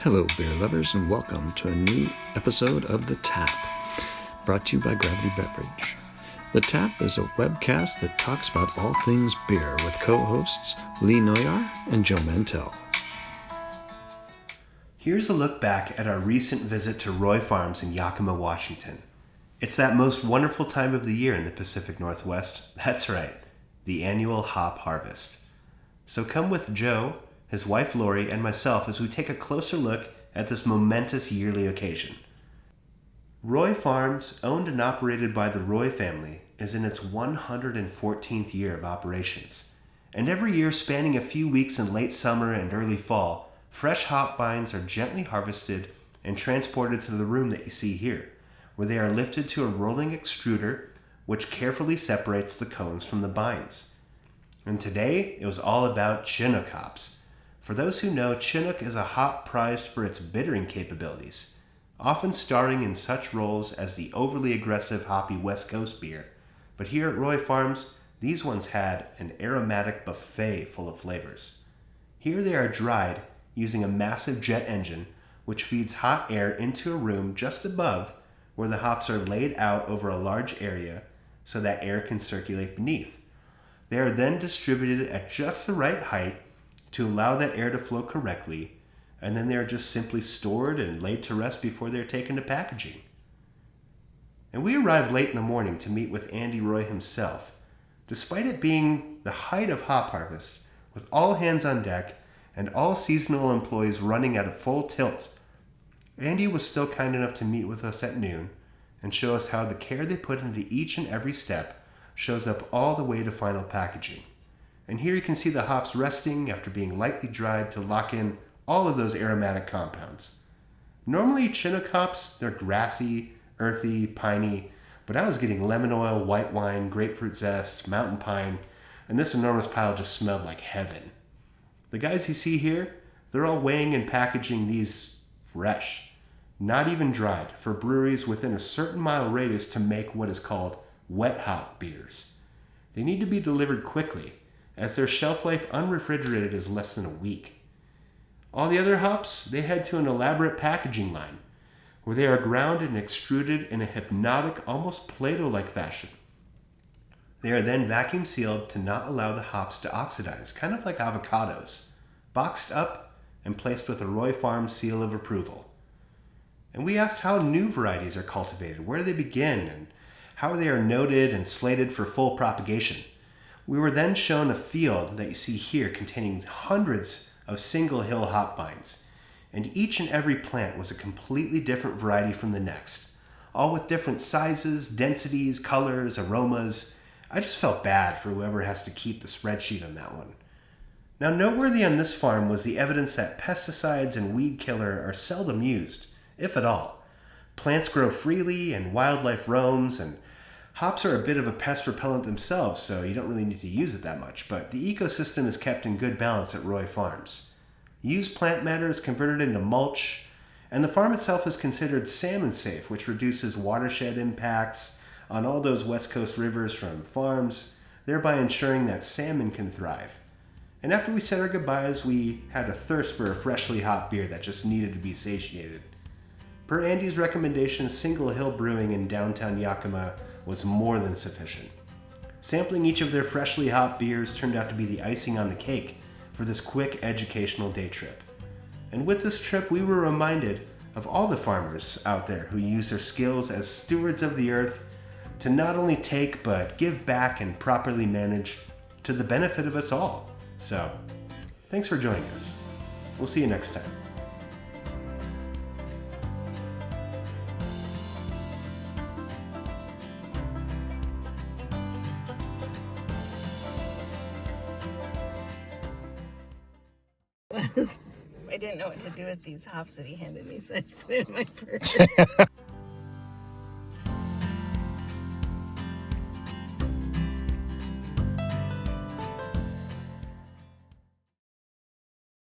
Hello, beer lovers, and welcome to a new episode of The Tap, brought to you by Gravity Beverage. The Tap is a webcast that talks about all things beer with co-hosts Lee Noyar and Joe Mantell. Here's a look back at our recent visit to Roy Farms in Yakima, Washington. It's that most wonderful time of the year in the Pacific Northwest. That's right, the annual hop harvest. So come with Joe, his wife Lori, and myself as we take a closer look at this momentous yearly occasion. Roy Farms, owned and operated by the Roy family, is in its 114th year of operations. And every year, spanning a few weeks in late summer and early fall, fresh hop vines are gently harvested and transported to the room that you see here, where they are lifted to a rolling extruder, which carefully separates the cones from the vines. And today, it was all about Chinook hops. For those who know, Chinook is a hop prized for its bittering capabilities, often starring in such roles as the overly aggressive hoppy West Coast beer. But here at Roy Farms, these ones had an aromatic buffet full of flavors. Here they are dried using a massive jet engine, which feeds hot air into a room just above where the hops are laid out over a large area so that air can circulate beneath. They are then distributed at just the right height to allow that air to flow correctly, and then they are just simply stored and laid to rest before they're taken to packaging. And we arrived late in the morning to meet with Andy Roy himself. Despite it being the height of hop harvest, with all hands on deck and all seasonal employees running at a full tilt, Andy was still kind enough to meet with us at noon and show us how the care they put into each and every step shows up all the way to final packaging. And here you can see the hops resting after being lightly dried to lock in all of those aromatic compounds. Normally Chinook hops, they're grassy, earthy, piney, but I was getting lemon oil, white wine, grapefruit zest, mountain pine, and this enormous pile just smelled like heaven. The guys you see here, they're all weighing and packaging these fresh, not even dried, for breweries within a certain mile radius to make what is called wet hop beers. They need to be delivered quickly, as their shelf life unrefrigerated is less than a week. All the other hops, they head to an elaborate packaging line, where they are ground and extruded in a hypnotic, almost Play-Doh-like fashion. They are then vacuum sealed to not allow the hops to oxidize, kind of like avocados, boxed up and placed with a Roy Farms seal of approval. And we asked how new varieties are cultivated, where they begin, and how they are noted and slated for full propagation. We were then shown a field that you see here containing hundreds of single hill hop vines, and each and every plant was a completely different variety from the next, all with different sizes, densities, colors, aromas. I just felt bad for whoever has to keep the spreadsheet on that one. Now, noteworthy on this farm was the evidence that pesticides and weed killer are seldom used, if at all. Plants grow freely and wildlife roams, and hops are a bit of a pest repellent themselves, so you don't really need to use it that much, but the ecosystem is kept in good balance at Roy Farms. Used plant matter is converted into mulch, and the farm itself is considered salmon safe, which reduces watershed impacts on all those West Coast rivers from farms, thereby ensuring that salmon can thrive. And after we said our goodbyes, we had a thirst for a freshly hopped beer that just needed to be satiated. Per Andy's recommendation, Single Hill Brewing in downtown Yakima was more than sufficient. Sampling each of their freshly hopped beers turned out to be the icing on the cake for this quick educational day trip. And with this trip, we were reminded of all the farmers out there who use their skills as stewards of the earth to not only take but give back and properly manage to the benefit of us all. So, thanks for joining us. We'll see you next time. I didn't know what to do with these hops that he handed me, so I just put it in my purse.